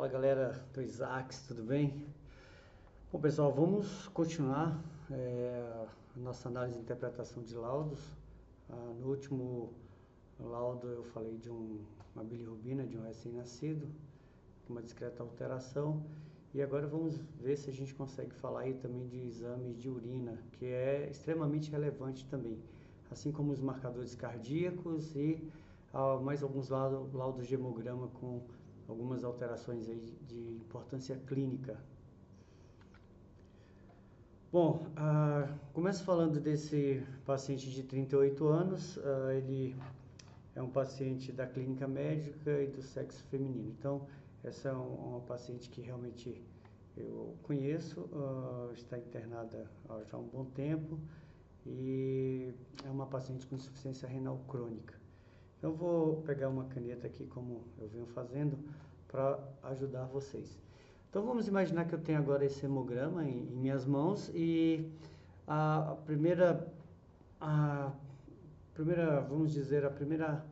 Fala galera do Isaacs, tudo bem? Bom pessoal, vamos continuar a nossa análise e interpretação de laudos. No último laudo eu falei de uma bilirrubina de um recém-nascido, com uma discreta alteração, e agora vamos ver se a gente consegue falar aí também de exames de urina, que é extremamente relevante também, assim como os marcadores cardíacos e mais alguns laudos de hemograma com algumas alterações aí de importância clínica. Bom, começo falando desse paciente de 38 anos, ele é um paciente da clínica médica e do sexo feminino. Então, essa é uma paciente que realmente eu conheço, está internada já há um bom tempo e é uma paciente com insuficiência renal crônica. Eu vou pegar uma caneta aqui, como eu venho fazendo, para ajudar vocês. Então vamos imaginar que eu tenho agora esse hemograma em minhas mãos e a primeira, vamos dizer, a primeira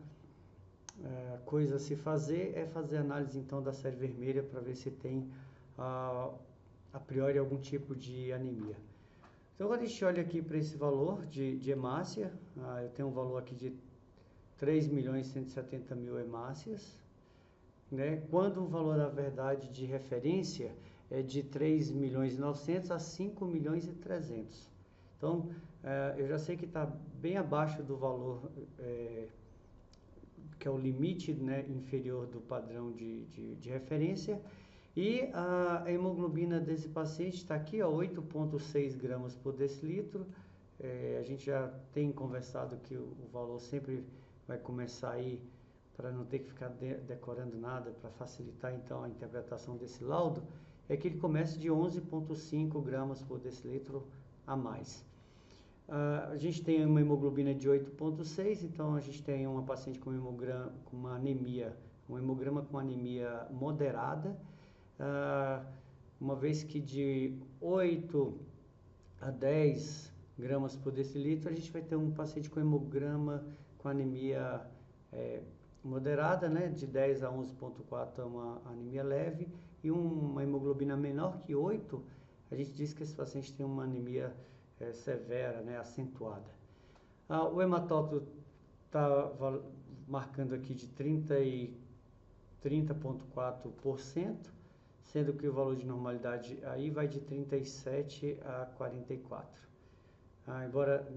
coisa a se fazer é fazer análise então da série vermelha para ver se tem a priori algum tipo de anemia. Então agora a gente olha aqui para esse valor de hemácia, eu tenho um valor aqui de 3.170.000 hemácias, né? Quando o valor, na verdade, de referência é de 3.900.000 a 5.300.000. Então, eu já sei que está bem abaixo do valor, que é o limite, né, inferior do padrão de referência. E a hemoglobina desse paciente está aqui, 8,6 gramas por decilitro. A gente já tem conversado que o valor sempre vai começar aí, para não ter que ficar decorando nada, para facilitar então a interpretação desse laudo, é que ele começa de 11,5 gramas por decilitro a mais. A gente tem uma hemoglobina de 8,6, então a gente tem uma paciente com uma anemia, um hemograma com anemia moderada, uma vez que de 8 a 10 gramas por decilitro, a gente vai ter um paciente com hemograma com anemia moderada, né, de 10 a 11,4 é uma anemia leve, e uma hemoglobina menor que 8, a gente diz que esse paciente tem uma anemia severa, né, acentuada. O hematócrito está marcando aqui de 30,4%, sendo que o valor de normalidade aí vai de 37 a 44. Embora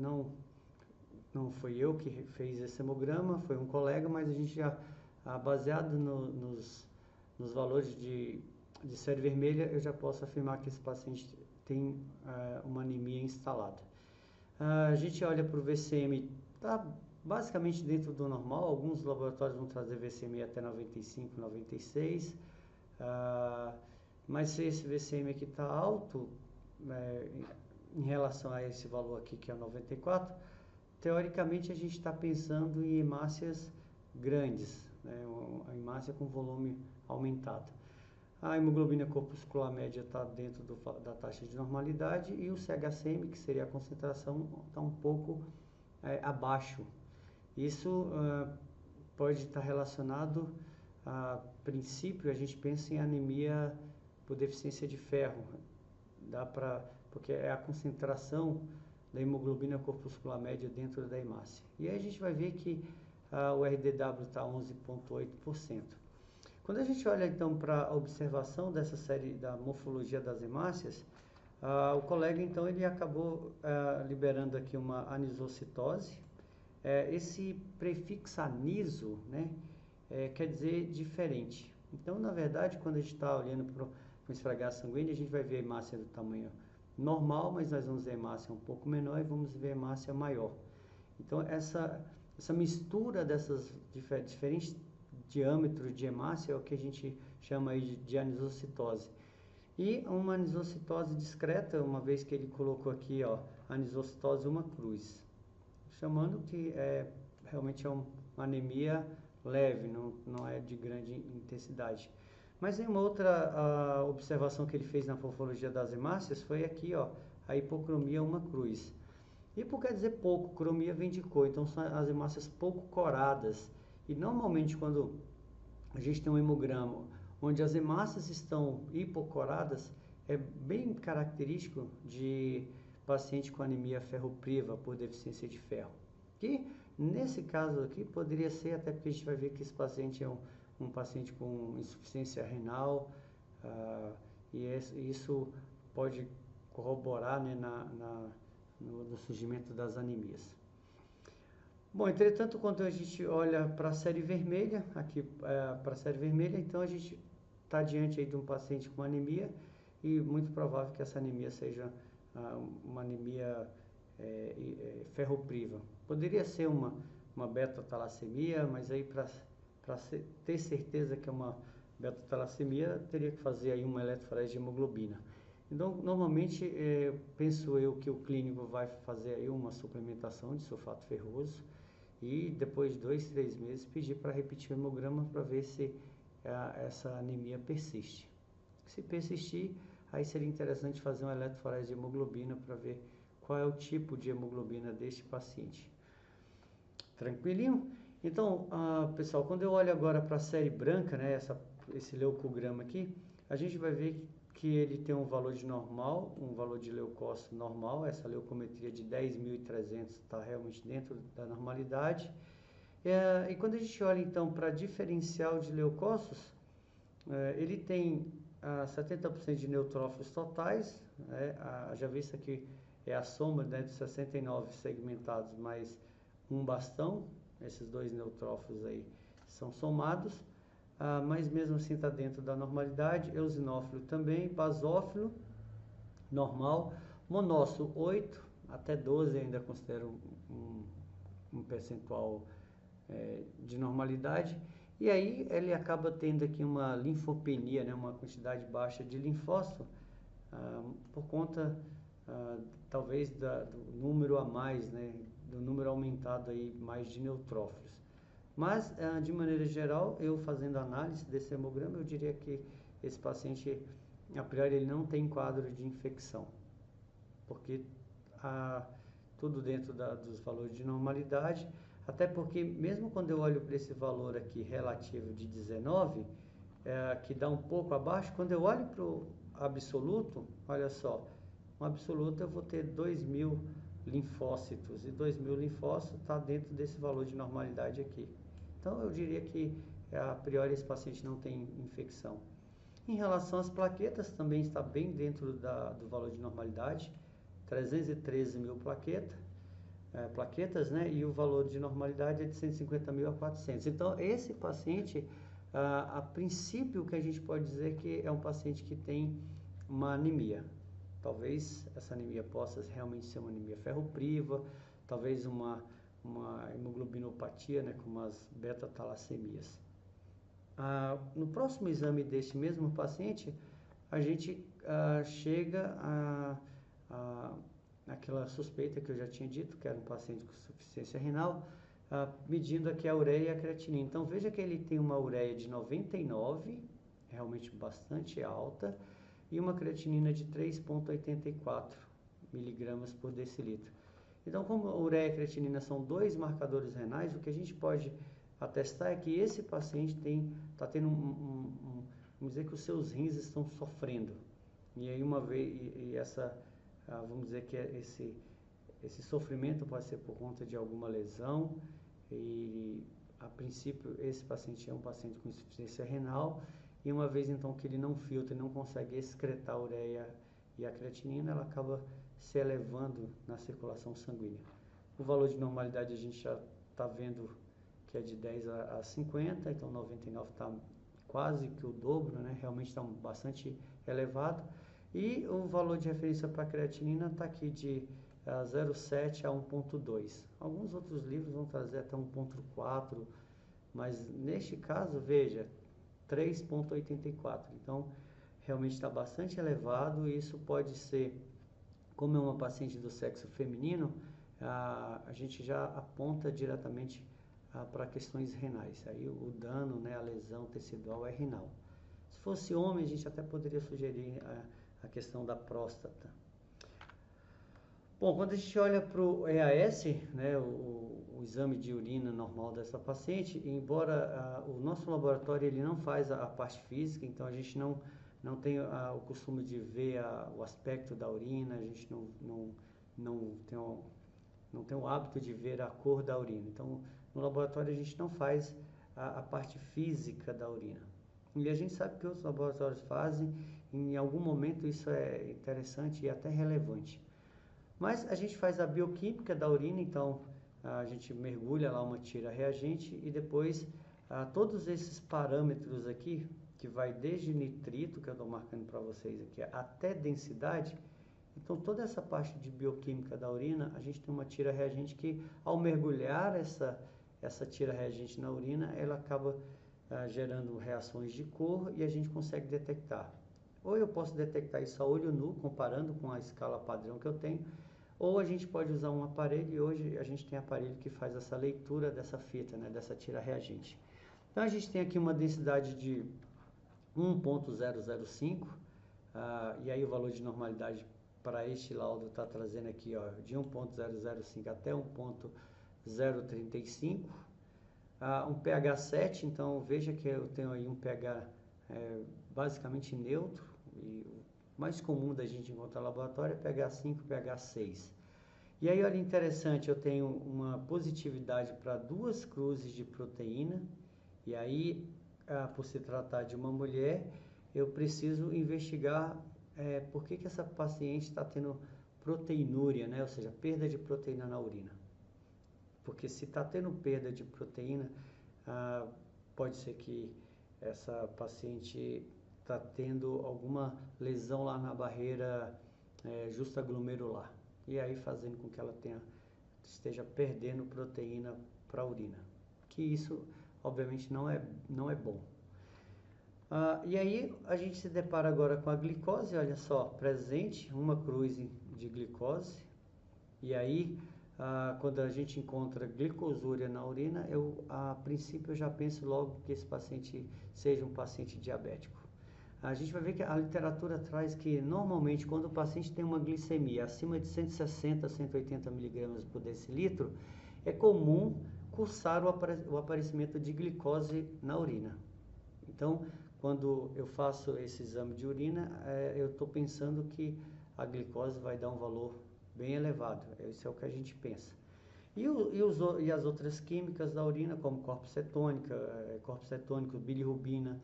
não foi eu que fez esse hemograma, foi um colega, mas a gente já, baseado nos valores de série vermelha, eu já posso afirmar que esse paciente tem uma anemia instalada. A gente olha para o VCM, está basicamente dentro do normal, alguns laboratórios vão trazer VCM até 95, 96, mas se esse VCM aqui está alto, em relação a esse valor aqui que é 94, teoricamente a gente está pensando em hemácias grandes, né? A hemácia com volume aumentado. A hemoglobina corpuscular média está dentro da taxa de normalidade e o CHCM, que seria a concentração, está um pouco abaixo. Isso pode estar relacionado, a princípio, a gente pensa em anemia por deficiência de ferro, porque é a concentração da hemoglobina corpuscular média dentro da hemácia. E aí a gente vai ver que o RDW está 11,8%. Quando a gente olha então para a observação dessa série da morfologia das hemácias, o colega então ele acabou liberando aqui uma anisocitose. Esse prefixo aniso, né, quer dizer diferente. Então, na verdade, quando a gente está olhando para o esfregar sanguíneo, a gente vai ver a hemácia do tamanho normal, mas nós vamos ver a hemácia um pouco menor e vamos ver a hemácia maior. Então, essa mistura dessas diferentes diâmetros de hemácia é o que a gente chama aí de anisocitose. E uma anisocitose discreta, uma vez que ele colocou aqui, anisocitose uma cruz, chamando que realmente é uma anemia leve, não é de grande intensidade. Mas em uma outra observação que ele fez na morfologia das hemácias foi aqui, a hipocromia uma cruz. Hipo quer dizer pouco, cromia vem de cor, então são as hemácias pouco coradas. E normalmente quando a gente tem um hemograma onde as hemácias estão hipocoradas, é bem característico de paciente com anemia ferropriva por deficiência de ferro. Que nesse caso aqui poderia ser, até porque a gente vai ver que esse paciente é um paciente com insuficiência renal, e isso pode corroborar, né, no surgimento das anemias. Bom, entretanto, quando a gente olha para a série vermelha, aqui para a série vermelha, então a gente está diante aí de um paciente com anemia e muito provável que essa anemia seja uma anemia ferropriva. Poderia ser uma beta-talassemia, mas aí para ter certeza que é uma beta-talassemia, teria que fazer aí uma eletroforese de hemoglobina. Então, normalmente, penso eu que o clínico vai fazer aí uma suplementação de sulfato ferroso e depois de 2, 3 meses pedir para repetir o hemograma para ver se essa anemia persiste. Se persistir, aí seria interessante fazer uma eletroforese de hemoglobina para ver qual é o tipo de hemoglobina deste paciente. Tranquilinho? Então, pessoal, quando eu olho agora para a série branca, né, esse leucograma aqui, a gente vai ver que ele tem um valor de normal, um valor de leucócito normal, essa leucometria de 10.300 está realmente dentro da normalidade. E quando a gente olha então para diferencial de leucócitos, ele tem 70% de neutrófilos totais, né? Já vi isso aqui, é a soma, né, de 69 segmentados mais um bastão, esses dois neutrófilos aí são somados, mas mesmo assim está dentro da normalidade. Eosinófilo também, basófilo, normal, monócito 8, até 12 ainda considero um percentual de normalidade. E aí ele acaba tendo aqui uma linfopenia, né, uma quantidade baixa de linfócito, por conta talvez do número a mais, né, do número aumentado aí mais de neutrófilos. Mas, de maneira geral, eu fazendo análise desse hemograma, eu diria que esse paciente, a priori, ele não tem quadro de infecção, porque tudo dentro dos valores de normalidade, até porque mesmo quando eu olho para esse valor aqui relativo de 19, que dá um pouco abaixo, quando eu olho para o absoluto, olha só, no absoluto eu vou ter 2.000 linfócitos, e 2.000 linfócitos está dentro desse valor de normalidade aqui. Então eu diria que a priori esse paciente não tem infecção. Em relação às plaquetas, também está bem dentro do valor de normalidade, 313.000 plaquetas, né? E o valor de normalidade é de 150.000 a 400. Então esse paciente, a princípio, o que a gente pode dizer que é um paciente que tem uma anemia. Talvez essa anemia possa realmente ser uma anemia ferropriva, talvez uma hemoglobinopatia, né, como as beta-talassemias. No próximo exame deste mesmo paciente, a gente chega àquela suspeita que eu já tinha dito, que era um paciente com insuficiência renal, medindo aqui a ureia e a creatinina. Então veja que ele tem uma ureia de 99, realmente bastante alta, e uma creatinina de 3,84 miligramas por decilitro. Então, como a ureia e a creatinina são dois marcadores renais, o que a gente pode atestar é que esse paciente está tendo vamos dizer que os seus rins estão sofrendo. E aí vamos dizer que esse sofrimento pode ser por conta de alguma lesão, e a princípio esse paciente é um paciente com insuficiência renal, e uma vez então que ele não filtra e não consegue excretar a ureia e a creatinina, ela acaba se elevando na circulação sanguínea. O valor de normalidade a gente já está vendo que é de 10 a 50, então 99 está quase que o dobro, né? Realmente está bastante elevado. E o valor de referência para a creatinina está aqui de 0,7 a 1,2. Alguns outros livros vão trazer até 1,4, mas neste caso, veja, 3,84. Então, realmente está bastante elevado, e isso pode ser, como é uma paciente do sexo feminino, a gente já aponta diretamente para questões renais. Aí o dano, né, a lesão tecidual é renal. Se fosse homem, a gente até poderia sugerir a questão da próstata. Bom, quando a gente olha para o EAS, né, o o exame de urina normal dessa paciente, embora o nosso laboratório ele não faz a parte física, então a gente não tem o costume de ver o aspecto da urina, a gente não tem o hábito de ver a cor da urina. Então, no laboratório a gente não faz a parte física da urina. E a gente sabe que outros laboratórios fazem, em algum momento isso é interessante e até relevante. Mas a gente faz a bioquímica da urina, então a gente mergulha lá uma tira reagente e depois todos esses parâmetros aqui, que vai desde nitrito, que eu estou marcando para vocês aqui, até densidade. Então toda essa parte de bioquímica da urina, a gente tem uma tira reagente que ao mergulhar essa tira reagente na urina, ela acaba gerando reações de cor e a gente consegue detectar. Ou eu posso detectar isso a olho nu, comparando com a escala padrão que eu tenho, ou a gente pode usar um aparelho, e hoje a gente tem aparelho que faz essa leitura dessa fita, né, dessa tira reagente. Então a gente tem aqui uma densidade de 1.005, e aí o valor de normalidade para este laudo está trazendo aqui, ó, de 1.005 até 1.035, um pH 7, então veja que eu tenho aí um pH basicamente neutro, e o mais comum da gente encontrar no laboratório é pH 5, pH 6. E aí, olha, interessante, eu tenho uma positividade para 2 cruzes de proteína, e aí, por se tratar de uma mulher, eu preciso investigar por que essa paciente está tendo proteinúria, né? Ou seja, perda de proteína na urina. Porque se está tendo perda de proteína, pode ser que essa paciente está tendo alguma lesão lá na barreira justaglomerular. E aí fazendo com que ela esteja perdendo proteína para a urina. Que isso, obviamente, não é bom. E aí a gente se depara agora com a glicose, olha só, presente, uma cruz de glicose. E aí, quando a gente encontra glicosúria na urina, a princípio eu já penso logo que esse paciente seja um paciente diabético. A gente vai ver que a literatura traz que normalmente quando o paciente tem uma glicemia acima de 160 a 180 miligramas por decilitro, é comum cursar o aparecimento de glicose na urina. Então, quando eu faço esse exame de urina, eu estou pensando que a glicose vai dar um valor bem elevado. Isso é o que a gente pensa. E as outras químicas da urina, como corpos cetônico, bilirrubina,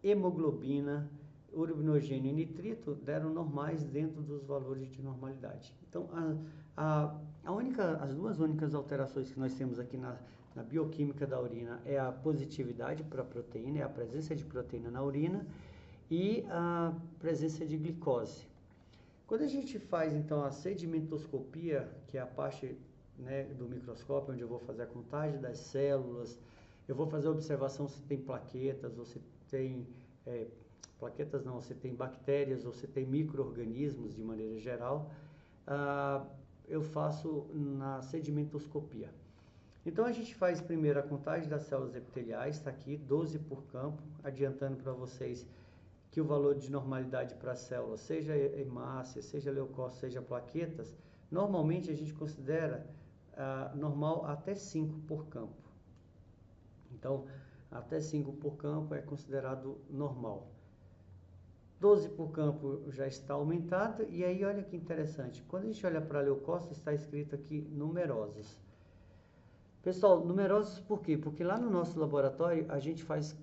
hemoglobina, urobilogênio e nitrito, deram normais dentro dos valores de normalidade. Então, as duas únicas alterações que nós temos aqui na bioquímica da urina é a positividade para a proteína, é a presença de proteína na urina e a presença de glicose. Quando a gente faz, então, a sedimentoscopia, que é a parte, né, do microscópio, onde eu vou fazer a contagem das células, eu vou fazer a observação se tem plaquetas, ou se tem plaquetas não, se tem bactérias, ou se tem micro-organismos de maneira geral, eu faço na sedimentoscopia. Então a gente faz primeiro a contagem das células epiteliais, está aqui, 12 por campo, adiantando para vocês que o valor de normalidade para a célula, seja hemácia, seja leucócitos, seja plaquetas, normalmente a gente considera normal até 5 por campo. Então, até 5 por campo é considerado normal. 12 por campo já está aumentado, e aí olha que interessante, quando a gente olha para leucócitos, está escrito aqui numerosos. Pessoal, numerosos por quê? Porque lá no nosso laboratório a gente faz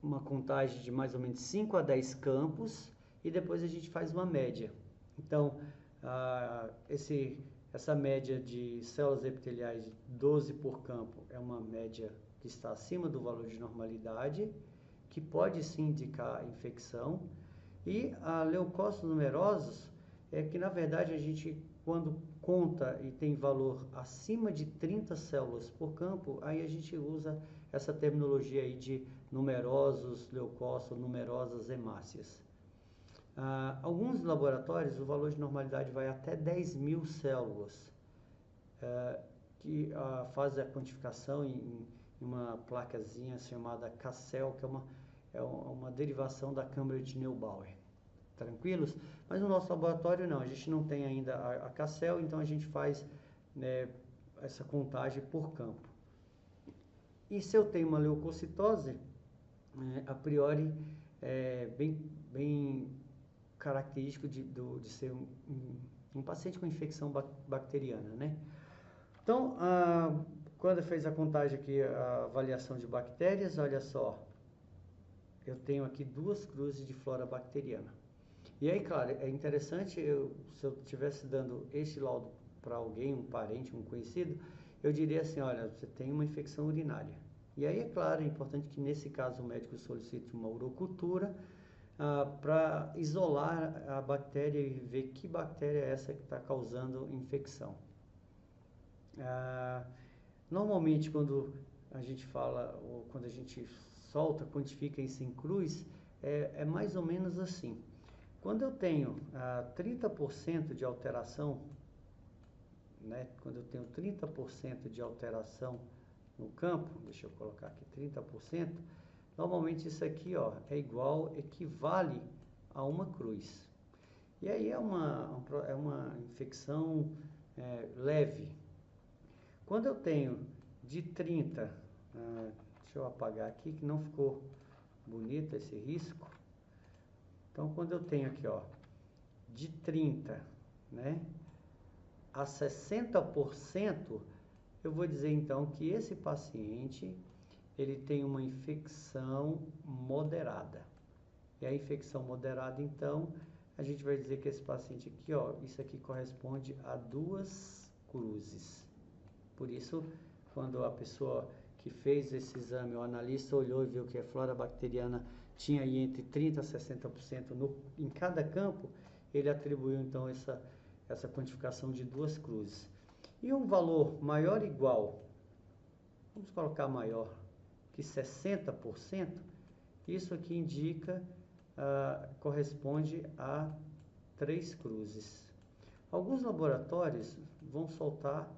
uma contagem de mais ou menos 5 a 10 campos e depois a gente faz uma média. Então, essa média de células epiteliais de 12 por campo é uma média que está acima do valor de normalidade, que pode sim indicar infecção. E a leucócitos numerosos é que, na verdade, a gente, quando conta e tem valor acima de 30 células por campo, aí a gente usa essa terminologia aí de numerosos leucócitos, numerosas hemácias. Alguns laboratórios, o valor de normalidade vai até 10.000 células, que faz a quantificação em uma placazinha chamada Cassel, que é uma derivação da câmara de Neubauer. Tranquilos? Mas no nosso laboratório não, a gente não tem ainda a Cassel, então a gente faz essa contagem por campo. E se eu tenho uma leucocitose, a priori é bem característico de ser um paciente com infecção bacteriana, né? Então, quando fez a contagem aqui, a avaliação de bactérias, olha só, eu tenho aqui 2 cruzes de flora bacteriana. E aí, claro, é interessante, se eu estivesse dando este laudo para alguém, um parente, um conhecido, eu diria assim, olha, você tem uma infecção urinária. E aí, é claro, é importante que nesse caso o médico solicite uma urocultura para isolar a bactéria e ver que bactéria é essa que está causando infecção. Normalmente, quando a gente fala, ou quando a gente solta, quantifica isso em cruz, é mais ou menos assim. Quando eu tenho 30% de alteração, né? Quando eu tenho 30% de alteração no campo, deixa eu colocar aqui 30%, normalmente isso aqui, ó, equivale a uma cruz. E aí é uma infecção leve. Quando eu tenho de 30, deixa eu apagar aqui que não ficou bonito esse risco. Então, quando eu tenho aqui, ó, de 30, né, a 60%, eu vou dizer então que esse paciente, ele tem uma infecção moderada. E a infecção moderada, então, a gente vai dizer que esse paciente aqui, ó, isso aqui corresponde a 2 cruzes. Por isso, quando a pessoa que fez esse exame, o analista olhou e viu que a flora bacteriana tinha aí entre 30% a 60% em cada campo, ele atribuiu então essa quantificação de 2 cruzes. E um valor maior ou igual, vamos colocar maior que 60%, isso aqui indica, corresponde a 3 cruzes. Alguns laboratórios vão soltar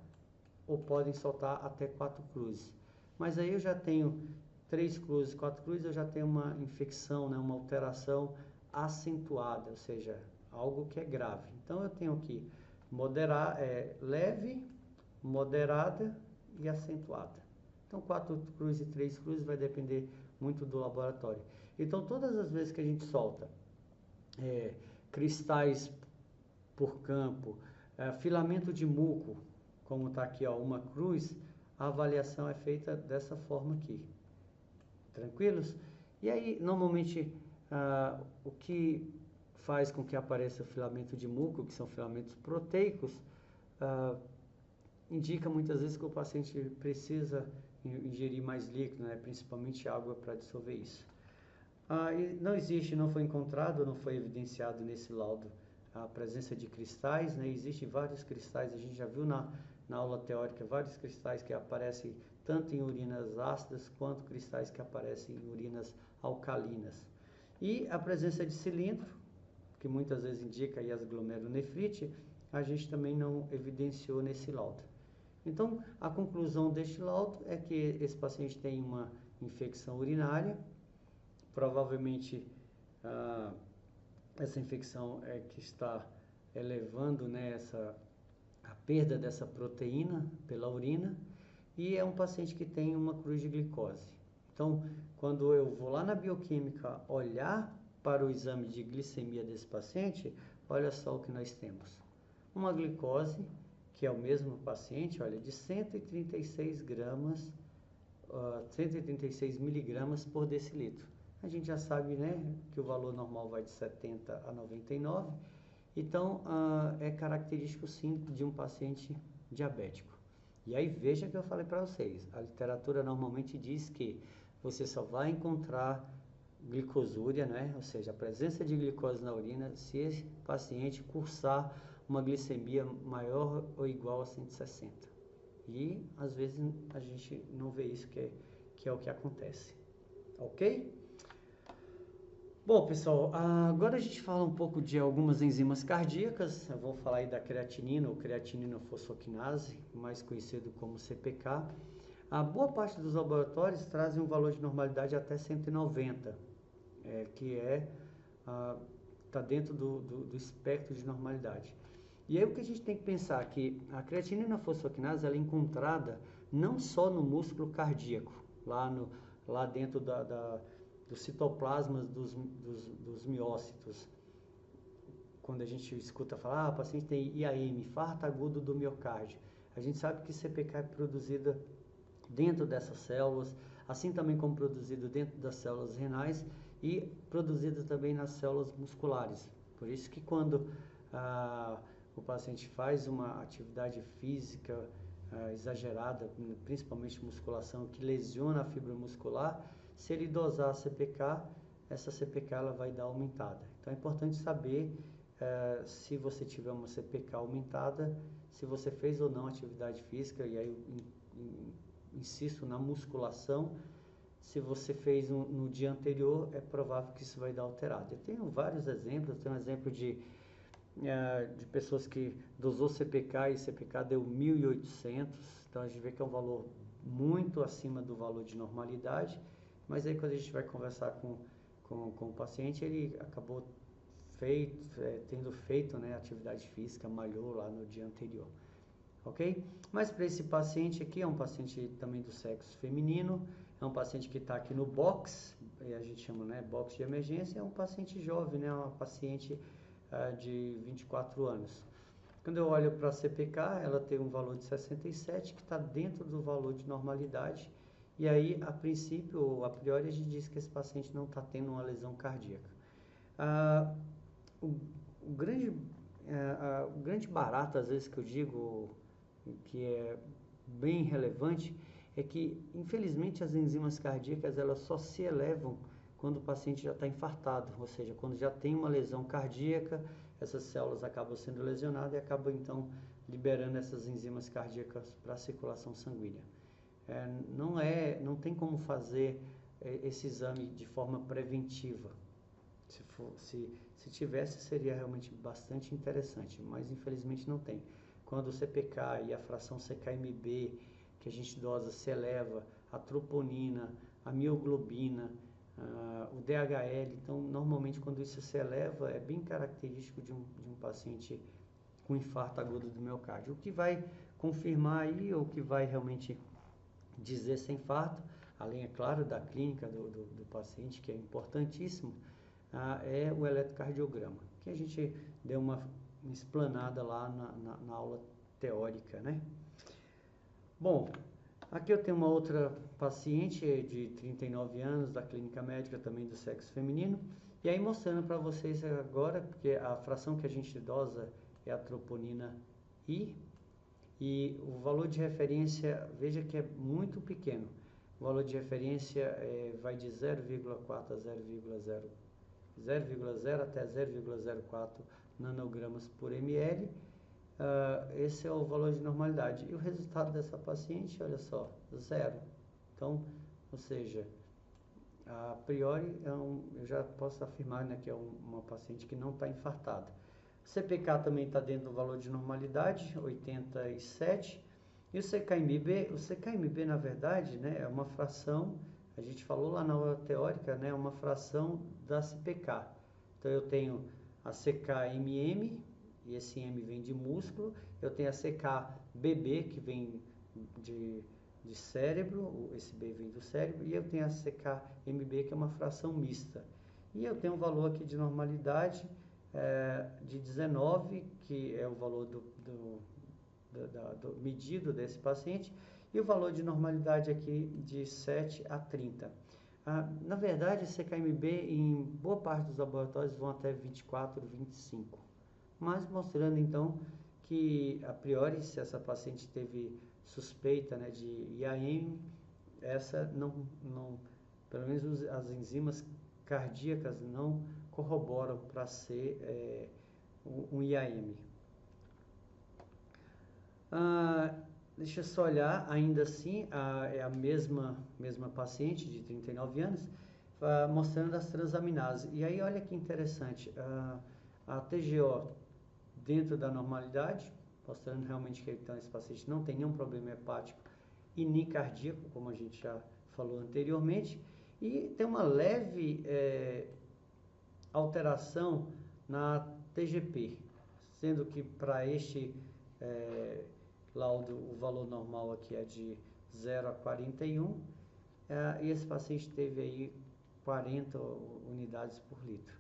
ou podem soltar até 4 cruzes. Mas aí eu já tenho 3 cruzes, 4 cruzes, eu já tenho uma infecção, né, uma alteração acentuada, ou seja, algo que é grave. Então eu tenho aqui leve, moderada e acentuada. Então 4 cruzes e 3 cruzes vai depender muito do laboratório. Então todas as vezes que a gente solta cristais por campo, filamento de muco, como está aqui, ó, uma cruz, a avaliação é feita dessa forma aqui. Tranquilos? E aí, normalmente, o que faz com que apareça o filamento de muco, que são filamentos proteicos, indica muitas vezes que o paciente precisa ingerir mais líquido, né, principalmente água para dissolver isso. E não foi encontrado, não foi evidenciado nesse laudo a presença de cristais, né? Existem vários cristais, a gente já viu na aula teórica, vários cristais que aparecem tanto em urinas ácidas, quanto cristais que aparecem em urinas alcalinas. E a presença de cilindro, que muitas vezes indica aí as glomerulonefrite, a gente também não evidenciou nesse laudo. Então, a conclusão deste laudo é que esse paciente tem uma infecção urinária, provavelmente essa infecção é que está elevando, né, a perda dessa proteína pela urina, e é um paciente que tem uma cruz de glicose. Então, quando eu vou lá na bioquímica olhar para o exame de glicemia desse paciente, olha só o que nós temos. Uma glicose, que é o mesmo paciente, olha, de 136 gramas, 136 miligramas por decilitro. A gente já sabe, né, que o valor normal vai de 70 a 99, então é característico sim de um paciente diabético. E aí veja que eu falei para vocês, a literatura normalmente diz que você só vai encontrar glicosúria, né, ou seja, a presença de glicose na urina, se esse paciente cursar uma glicemia maior ou igual a 160. E às vezes a gente não vê isso, que é o que acontece. Ok? Bom, pessoal, agora a gente fala um pouco de algumas enzimas cardíacas. Eu vou falar aí da creatinina, ou creatinina fosfoquinase, mais conhecido como CPK. A boa parte dos laboratórios trazem um valor de normalidade até 190, que está dentro do espectro de normalidade. E aí o que a gente tem que pensar que a creatinina fosfoquinase ela é encontrada não só no músculo cardíaco, lá dentro dos citoplasmas dos miócitos. Quando a gente escuta falar, o paciente tem IAM, infarto agudo do miocárdio. A gente sabe que CPK é produzida dentro dessas células, assim também como produzido dentro das células renais e produzido também nas células musculares. Por isso que quando o paciente faz uma atividade física exagerada, principalmente musculação, que lesiona a fibra muscular, se ele dosar a CPK, essa CPK ela vai dar aumentada. Então é importante saber se você tiver uma CPK aumentada, se você fez ou não atividade física, e aí insisto na musculação. Se você fez no dia anterior, é provável que isso vai dar alterado. Eu tenho vários exemplos, tenho um exemplo de pessoas que dosou CPK e CPK deu 1.800, então a gente vê que é um valor muito acima do valor de normalidade, mas aí quando a gente vai conversar com o paciente, ele acabou tendo feito atividade física, malhou lá no dia anterior, ok? Mas para esse paciente aqui, é um paciente também do sexo feminino, é um paciente que está aqui no box, a gente chama box de emergência, é um paciente jovem, uma paciente de 24 anos. Quando eu olho para a CPK, ela tem um valor de 67, que está dentro do valor de normalidade, e aí, a princípio, ou a priori, a gente diz que esse paciente não está tendo uma lesão cardíaca. O grande barato, às vezes, que eu digo, que é bem relevante, é que, infelizmente, as enzimas cardíacas, elas só se elevam quando o paciente já está infartado, ou seja, quando já tem uma lesão cardíaca, essas células acabam sendo lesionadas e acabam, então, liberando essas enzimas cardíacas para a circulação sanguínea. Não tem como fazer esse exame de forma preventiva. Se tivesse, seria realmente bastante interessante, mas infelizmente não tem. Quando o CPK e a fração CKMB, que a gente dosa, se eleva, a troponina, a mioglobina, o DHL, então normalmente quando isso se eleva, é bem característico de um paciente com infarto agudo do miocárdio. O que vai confirmar aí, ou o que vai realmente dizer se é infarto, além, é claro, da clínica do paciente, que é importantíssimo, é o eletrocardiograma, que a gente deu uma explanada lá na aula teórica, né? Bom, aqui eu tenho uma outra paciente de 39 anos, da clínica médica também do sexo feminino, e aí mostrando para vocês agora, porque a fração que a gente dosa é a troponina I, e o valor de referência, veja que é muito pequeno, o valor de referência vai de 0,4 a 0,0 até 0,04 nanogramas por ml. Esse é o valor de normalidade. E o resultado dessa paciente, olha só, 0. Então, ou seja, a priori eu já posso afirmar que é uma paciente que não está infartada. CPK também está dentro do valor de normalidade, 87. E o CKMB na verdade, é uma fração, a gente falou lá na aula teórica, é uma fração da CPK. Então eu tenho a CKMM, e esse M vem de músculo, eu tenho a CKBB, que vem de cérebro, esse B vem do cérebro, e eu tenho a CKMB, que é uma fração mista. E eu tenho um valor aqui de normalidade de 19, que é o valor do medido desse paciente, e o valor de normalidade aqui de 7 a 30. Na verdade, CKMB em boa parte dos laboratórios vão até 24, 25. Mas mostrando então que a priori, se essa paciente teve suspeita de IAM, essa pelo menos as enzimas cardíacas não corroboram para ser um IAM. Deixa eu só olhar, ainda assim, é a mesma paciente de 39 anos, mostrando as transaminases. E aí, olha que interessante, a TGO dentro da normalidade, mostrando realmente que então, esse paciente não tem nenhum problema hepático e nem cardíaco, como a gente já falou anteriormente, e tem uma leve alteração na TGP, sendo que para este laudo o valor normal aqui é de 0 a 41, e esse paciente teve aí 40 unidades por litro.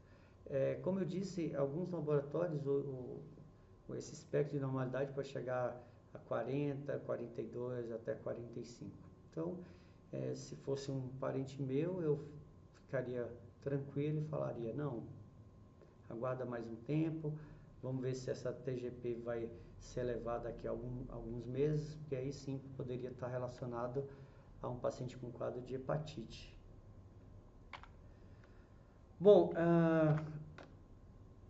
Como eu disse, alguns laboratórios, esse espectro de normalidade pode chegar a 40, 42, até 45. Então, se fosse um parente meu, eu ficaria tranquilo e falaria, não, aguarda mais um tempo, vamos ver se essa TGP vai ser elevada daqui a alguns meses, porque aí sim poderia estar relacionado a um paciente com quadro de hepatite. Bom,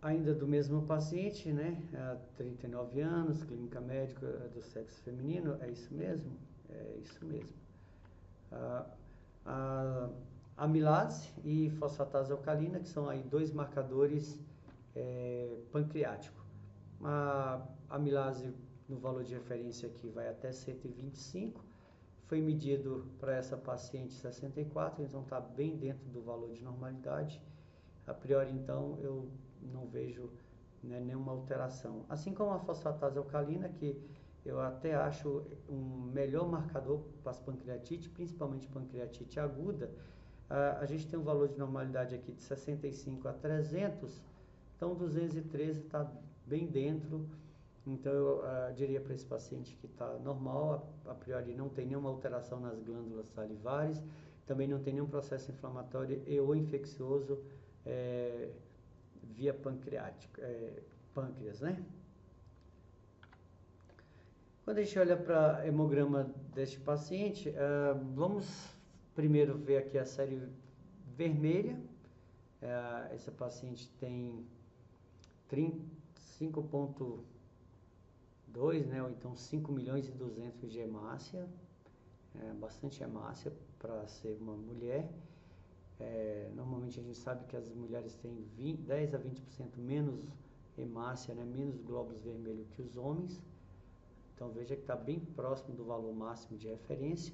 ainda do mesmo paciente, né, 39 anos, clínica médica do sexo feminino, é isso mesmo? É isso mesmo. A amilase e fosfatase alcalina, que são aí dois marcadores pancreáticos. A amilase, no valor de referência aqui, vai até 125, foi medido para essa paciente 64, então está bem dentro do valor de normalidade. A priori, então, eu não vejo, né, nenhuma alteração. Assim como a fosfatase alcalina, que eu até acho um melhor marcador para as pancreatites, principalmente pancreatite aguda. A gente tem um valor de normalidade aqui de 65 a 300, então 213 está bem dentro. Então eu diria para esse paciente que está normal, a priori não tem nenhuma alteração nas glândulas salivares, também não tem nenhum processo inflamatório ou infeccioso via pancreática, pâncreas, né? Quando a gente olha para o hemograma deste paciente, vamos primeiro ver aqui a série vermelha. Esse paciente tem 5,2, né, ou então 5 milhões e 200 de hemácia, bastante hemácia para ser uma mulher. Normalmente a gente sabe que as mulheres têm 10 a 20% menos hemácia, né, menos glóbulos vermelhos que os homens. Então veja que está bem próximo do valor máximo de referência.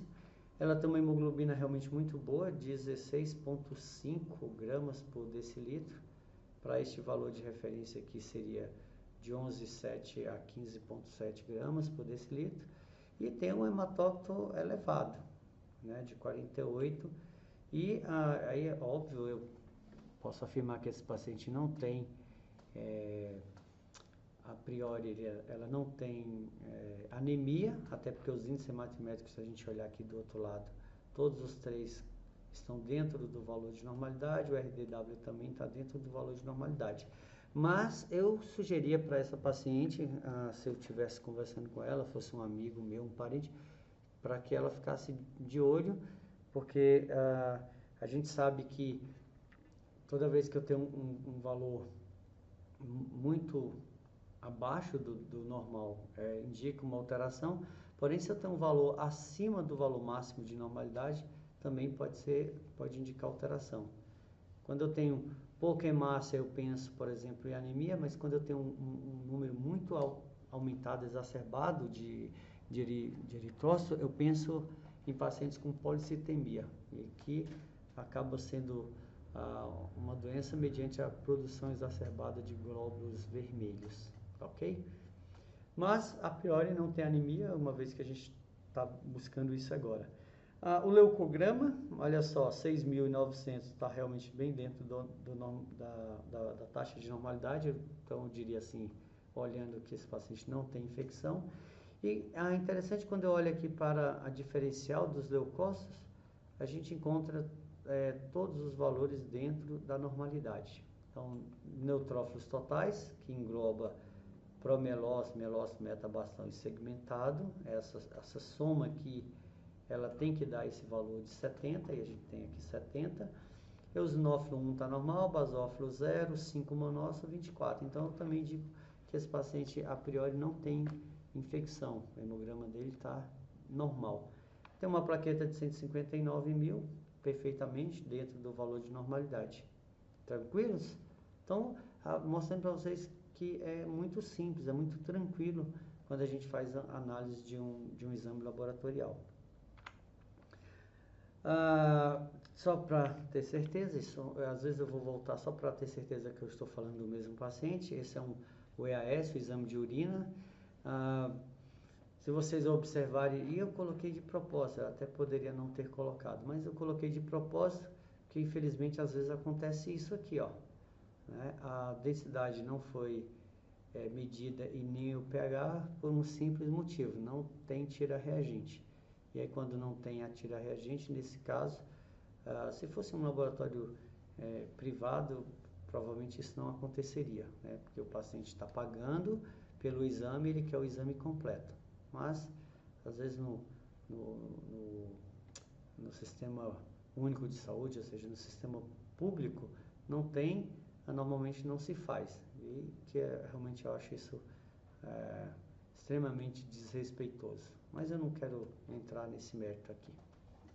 Ela tem uma hemoglobina realmente muito boa, 16,5 gramas por decilitro. Para este valor de referência aqui seria de 11,7 a 15,7 gramas por decilitro. E tem um hematócrito elevado, né, de 48. E aí, óbvio, eu posso afirmar que esse paciente não tem, a priori, ela não tem anemia, até porque os índices hematométricos, se a gente olhar aqui do outro lado, todos os três estão dentro do valor de normalidade, o RDW também está dentro do valor de normalidade. Mas eu sugeria para essa paciente, se eu estivesse conversando com ela, fosse um amigo meu, um parente, para que ela ficasse de olho, porque a gente sabe que toda vez que eu tenho um valor muito abaixo do normal, indica uma alteração, porém se eu tenho um valor acima do valor máximo de normalidade, também pode indicar alteração. Quando eu tenho pouca hemácia, eu penso, por exemplo, em anemia, mas quando eu tenho um número muito aumentado, exacerbado de eritrócito, eu penso em pacientes com policitemia, e que acaba sendo uma doença mediante a produção exacerbada de glóbulos vermelhos, ok? Mas, a priori, não tem anemia, uma vez que a gente está buscando isso agora. O leucograma, olha só, 6.900 está realmente bem dentro da taxa de normalidade, então eu diria assim, olhando que esse paciente não tem infecção. E é interessante quando eu olho aqui para a diferencial dos leucócitos, a gente encontra todos os valores dentro da normalidade. Então, neutrófilos totais, que engloba promelócito, melócito, metabastão e segmentado, essa soma aqui, ela tem que dar esse valor de 70, e a gente tem aqui 70. Eosinófilo 1 está normal, basófilo 0, 5 monócito, 24. Então, eu também digo que esse paciente, a priori, não tem infecção. O hemograma dele está normal. Tem uma plaqueta de 159 mil, perfeitamente dentro do valor de normalidade. Tranquilos? Então, mostrando para vocês que é muito simples, é muito tranquilo quando a gente faz a análise de um exame laboratorial. Só para ter certeza, às vezes eu vou voltar só para ter certeza que eu estou falando do mesmo paciente. Esse é um o EAS, o exame de urina. Se vocês observarem, e eu coloquei de propósito, eu até poderia não ter colocado, mas eu coloquei de propósito, que infelizmente às vezes acontece isso aqui, ó, né? A densidade não foi medida e nem o pH por um simples motivo, não tem tira-reagente. E aí quando não tem a tira-reagente, nesse caso, se fosse um laboratório privado, provavelmente isso não aconteceria, né? Porque o paciente está pagando pelo exame, ele quer o exame completo. Mas, às vezes, no sistema único de saúde, ou seja, no sistema público, não tem, normalmente não se faz. E que realmente eu acho isso extremamente desrespeitoso. Mas eu não quero entrar nesse mérito aqui,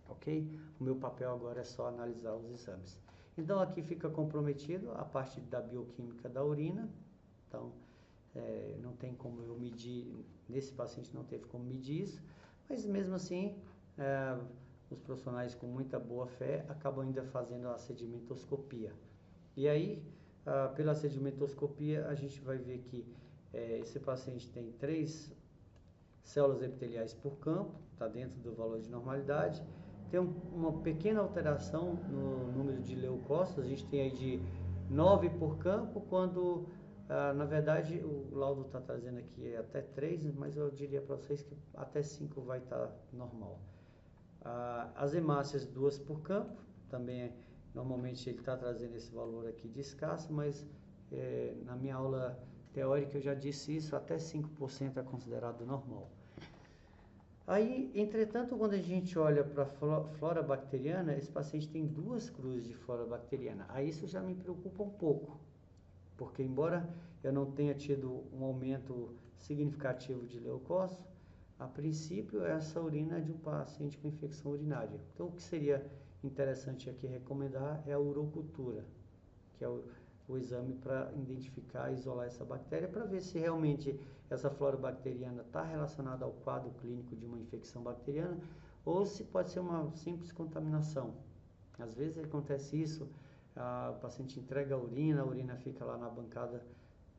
ok? O meu papel agora é só analisar os exames. Então, aqui fica comprometido a parte da bioquímica da urina. Então, não tem como eu medir, nesse paciente não teve como medir isso, mas mesmo assim, os profissionais com muita boa fé acabam ainda fazendo a sedimentoscopia. E aí, pela sedimentoscopia, a gente vai ver que esse paciente tem 3 células epiteliais por campo, está dentro do valor de normalidade. Tem uma pequena alteração no número de leucócitos, a gente tem aí de 9 por campo, quando na verdade o laudo está trazendo aqui até 3, mas eu diria para vocês que até 5 vai estar normal. As hemácias 2 por campo, também normalmente ele está trazendo esse valor aqui de escasso, mas na minha aula teórica eu já disse isso, até 5% é considerado normal. Aí, entretanto, quando a gente olha para a flora bacteriana, esse paciente tem 2 cruzes de flora bacteriana. Aí isso já me preocupa um pouco, porque embora eu não tenha tido um aumento significativo de leucócitos, a princípio essa urina é de um paciente com infecção urinária. Então, o que seria interessante aqui recomendar é a urocultura, que é o exame para identificar e isolar essa bactéria, para ver se realmente essa flora bacteriana está relacionada ao quadro clínico de uma infecção bacteriana ou se pode ser uma simples contaminação. Às vezes acontece isso, o paciente entrega a urina fica lá na bancada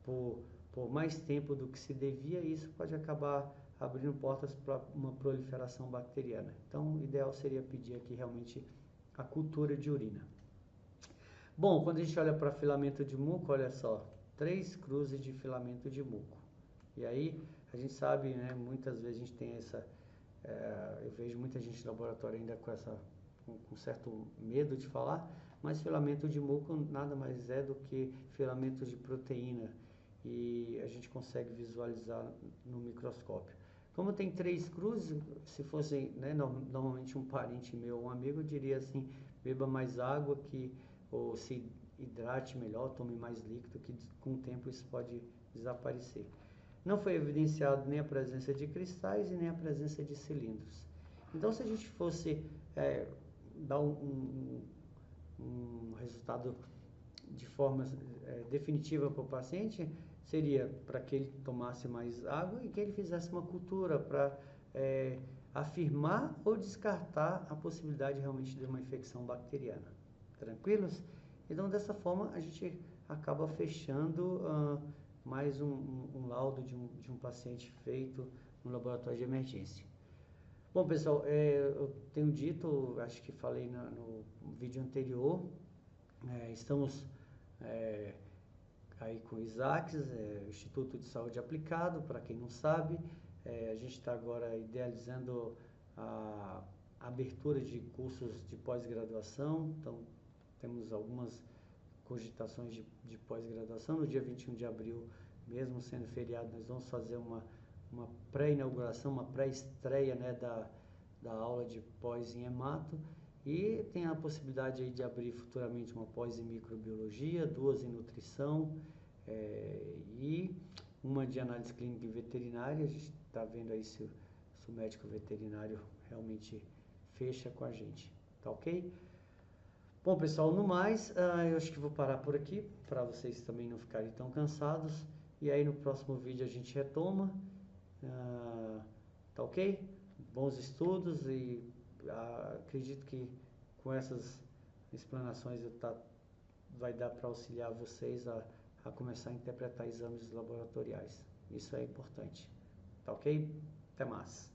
por mais tempo do que se devia, e isso pode acabar abrindo portas para uma proliferação bacteriana. Então, o ideal seria pedir aqui realmente a cultura de urina. Bom, quando a gente olha para filamento de muco, olha só, 3 cruzes de filamento de muco. E aí, a gente sabe, né, muitas vezes a gente tem eu vejo muita gente no laboratório ainda com certo medo de falar, mas filamento de muco nada mais é do que filamento de proteína, e a gente consegue visualizar no microscópio. Como tem 3 cruzes, se fosse, né, normalmente um parente meu, um amigo, eu diria assim, beba mais água, ou se hidrate melhor, tome mais líquido, que com o tempo isso pode desaparecer. Não foi evidenciado nem a presença de cristais e nem a presença de cilindros. Então, se a gente fosse dar um resultado de forma definitiva para o paciente, seria para que ele tomasse mais água e que ele fizesse uma cultura para afirmar ou descartar a possibilidade realmente de uma infecção bacteriana. Tranquilos? Então, dessa forma, a gente acaba fechando mais um laudo de um paciente feito no laboratório de emergência. Bom, pessoal, eu tenho dito, acho que falei no vídeo anterior, estamos aí com o ISACS, Instituto de Saúde Aplicado, para quem não sabe. A gente está agora idealizando a abertura de cursos de pós-graduação, então temos algumas cogitações de pós-graduação. No dia 21 de abril, mesmo sendo feriado, nós vamos fazer uma pré-inauguração, uma pré-estreia, né, da aula de pós em hemato, e tem a possibilidade aí de abrir futuramente uma pós em microbiologia, 2 em nutrição e uma de análise clínica e veterinária. A gente está vendo aí se o médico veterinário realmente fecha com a gente, tá ok? Bom, pessoal, no mais, eu acho que vou parar por aqui, para vocês também não ficarem tão cansados. E aí no próximo vídeo a gente retoma, tá ok? Bons estudos, e acredito que com essas explanações vai dar para auxiliar vocês a a começar a interpretar exames laboratoriais. Isso é importante. Tá ok? Até mais.